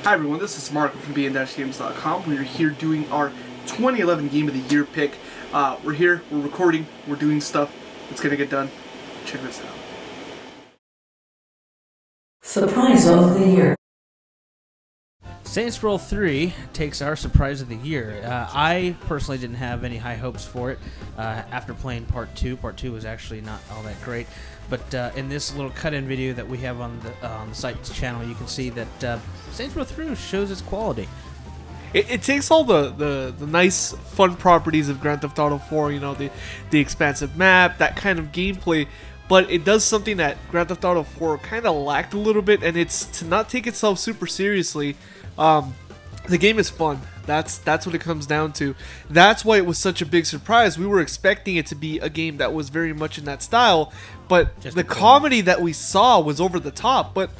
Hi everyone, this is Mark from bn-games.com. We are here doing our 2011 Game of the Year pick. We're here, we're recording, we're doing stuff. It's gonna get done. Check this out. Surprise of the Year. Saints Row 3 takes our Surprise of the Year. I personally didn't have any high hopes for it after playing Part 2. Part 2 was actually not all that great. But in this little cut-in video that we have on the site's channel, you can see that Saints Row 3 shows its quality. It takes all the nice, fun properties of Grand Theft Auto 4, you know, the expansive map, that kind of gameplay, but it does something that Grand Theft Auto 4 kind of lacked a little bit, and it's to not take itself super seriously. The game is fun. That's what it comes down to. That's why it was such a big surprise. We were expecting it to be a game that was very much in that style, but the comedy that we saw was over the top. But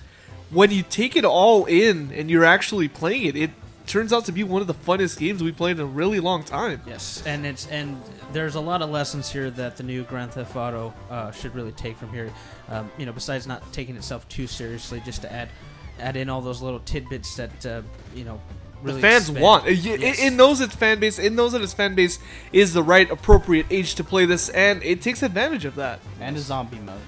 when you take it all in and you're actually playing it, it turns out to be one of the funnest games we played in a really long time. Yes, and there's a lot of lessons here that the new Grand Theft Auto should really take from here. You know, besides not taking itself too seriously, just to add in all those little tidbits that you know, really the fans want. Yes. It knows its fan base. It knows that its fan base is the right, appropriate age to play this, and it takes advantage of that. And a zombie mode.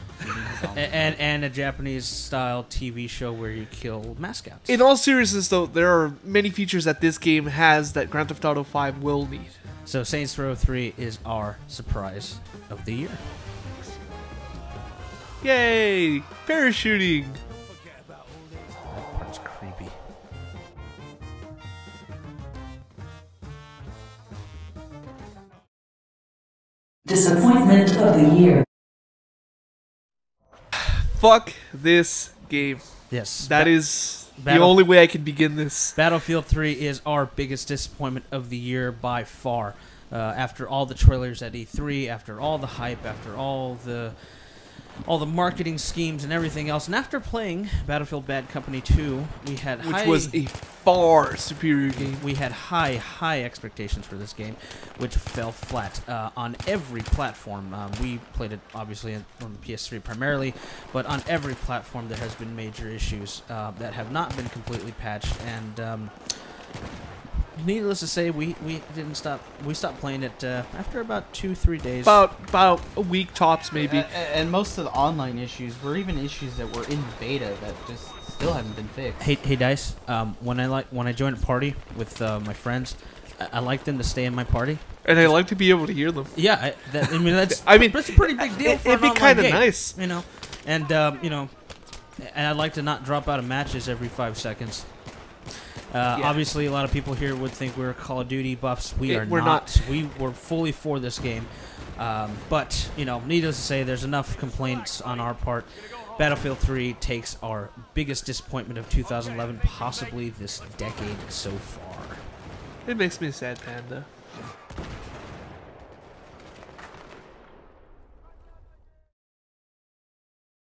and a Japanese-style TV show where you kill mascots. In all seriousness, though, there are many features that this game has that Grand Theft Auto 5 will need. So Saints Row 3 is our Surprise of the Year. Yay! Parachuting! That part's creepy. Disappointment of the Year. Fuck this game. Yes. That is the only way I can begin this. Battlefield 3 is our biggest disappointment of the year by far. After all the trailers at E3, after all the hype, after all the marketing schemes and everything else, and after playing Battlefield Bad Company 2, we had which was a far superior game. We had high expectations for this game, which fell flat on every platform. We played it obviously on the PS3 primarily, but on every platform there has been major issues that have not been completely patched, and needless to say, we didn't stop. We stopped playing it after about 2-3 days. About a week tops, maybe. And most of the online issues were even issues that were in beta that just still haven't been fixed. Hey Dice. When I join a party with my friends, I like them to stay in my party. And I like to be able to hear them. Yeah, I mean that's that's a pretty big deal. For it'd be kind of nice, you know. And you know, and I'd like to not drop out of matches every 5 seconds. Obviously, a lot of people here would think we're Call of Duty buffs. We're not. We were fully for this game. But, you know, needless to say, there's enough complaints on our part. Battlefield 3 takes our biggest disappointment of 2011, possibly this decade so far. It makes me a sad panda.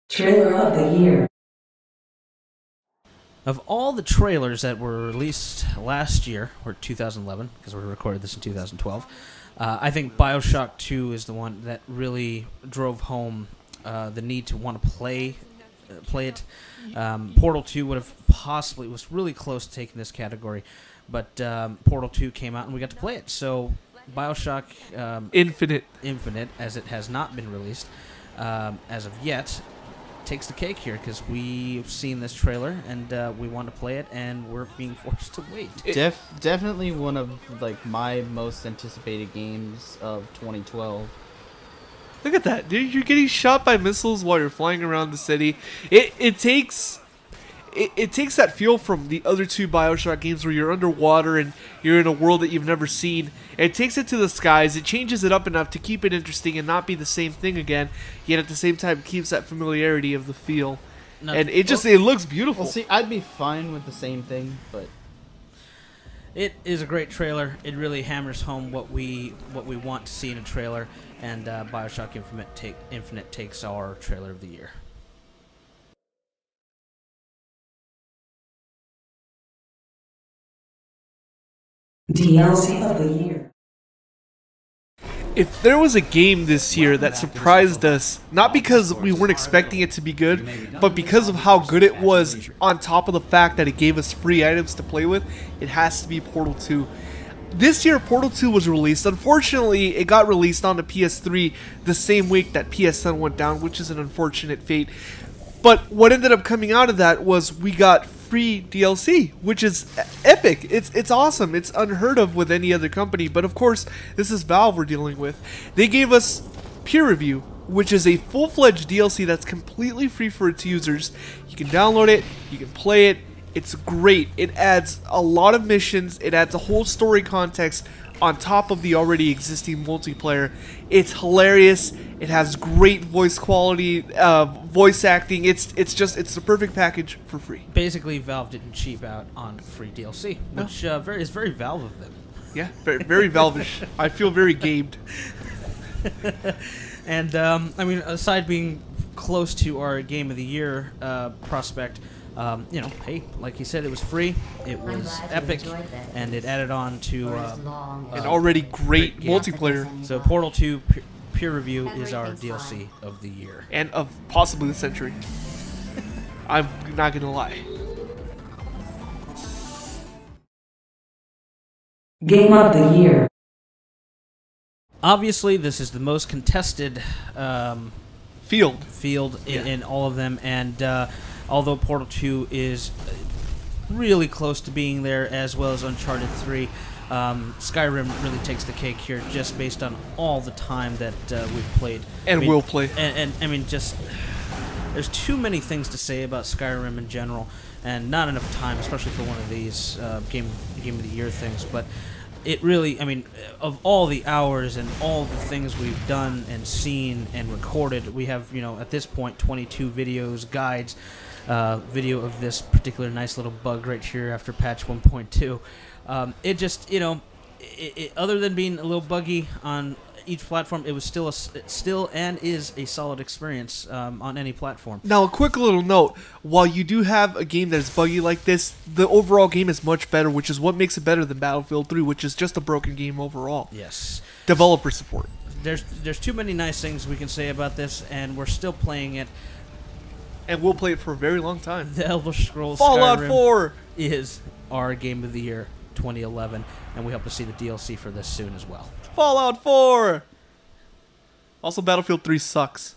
Trailer of the Year. Of all the trailers that were released last year, or 2011, because we recorded this in 2012, I think BioShock 2 is the one that really drove home the need to want to play it. Portal 2 would have possibly, was really close to taking this category, but Portal 2 came out and we got to play it. So BioShock Infinite, as it has not been released as of yet, takes the cake here because we've seen this trailer and we want to play it and we're being forced to wait. Definitely one of like my most anticipated games of 2012. Look at that, dude! You're getting shot by missiles while you're flying around the city. It takes that feel from the other two BioShock games where you're underwater and you're in a world that you've never seen. It takes it to the skies. It changes it up enough to keep it interesting and not be the same thing again, yet at the same time keeps that familiarity of the feel. And it looks beautiful. Well, see, I'd be fine with the same thing, but it is a great trailer. It really hammers home what we want to see in a trailer, and BioShock Infinite takes our trailer of the year. DLC of the Year. If there was a game this year that surprised us, not because we weren't expecting it to be good, but because of how good it was, on top of the fact that it gave us free items to play with, it has to be Portal 2. This year, Portal 2 was released. Unfortunately, it got released on the PS3 the same week that PSN went down, which is an unfortunate fate. But what ended up coming out of that was we got free DLC, which is epic. It's awesome. It's unheard of with any other company. But of course, this is Valve we're dealing with. They gave us Peer Review, which is a full-fledged DLC that's completely free for its users. You can download it, you can play it. It's great. It adds a lot of missions. It adds a whole story context on top of the already existing multiplayer. It's hilarious. It has great voice quality, voice acting. It's the perfect package for free. Basically, Valve didn't cheap out on free DLC, which is very Valve of them. Yeah, very Valve-ish. I feel very gamed. And I mean, aside being close to our Game of the Year prospect, you know, hey, like you said, it was free, it was epic, and it added on to an already great multiplayer. So Portal 2 Peer Review is our DLC of the year. And of possibly the century. I'm not gonna lie. Game of the Year. Obviously, this is the most contested field in all of them, and although Portal 2 is really close to being there, as well as Uncharted 3, Skyrim really takes the cake here, just based on all the time that we've played. And will play. And I mean, just there's too many things to say about Skyrim in general, and not enough time, especially for one of these Game of the Year things. But it really, I mean, of all the hours and all the things we've done and seen and recorded, we have, you know, at this point, 22 videos, guides, video of this particular nice little bug right here after patch 1.2. It just, you know, other than being a little buggy on each platform, it was still and is a solid experience on any platform. Now, a quick little note: while you do have a game that is buggy like this, the overall game is much better, which is what makes it better than Battlefield 3, which is just a broken game overall. Yes. Developer support. There's too many nice things we can say about this, and we're still playing it. And we'll play it for a very long time. The Elder Scrolls Fallout Skyrim 4 is our Game of the Year 2011, and we hope to see the DLC for this soon as well. Fallout 4! Also, Battlefield 3 sucks.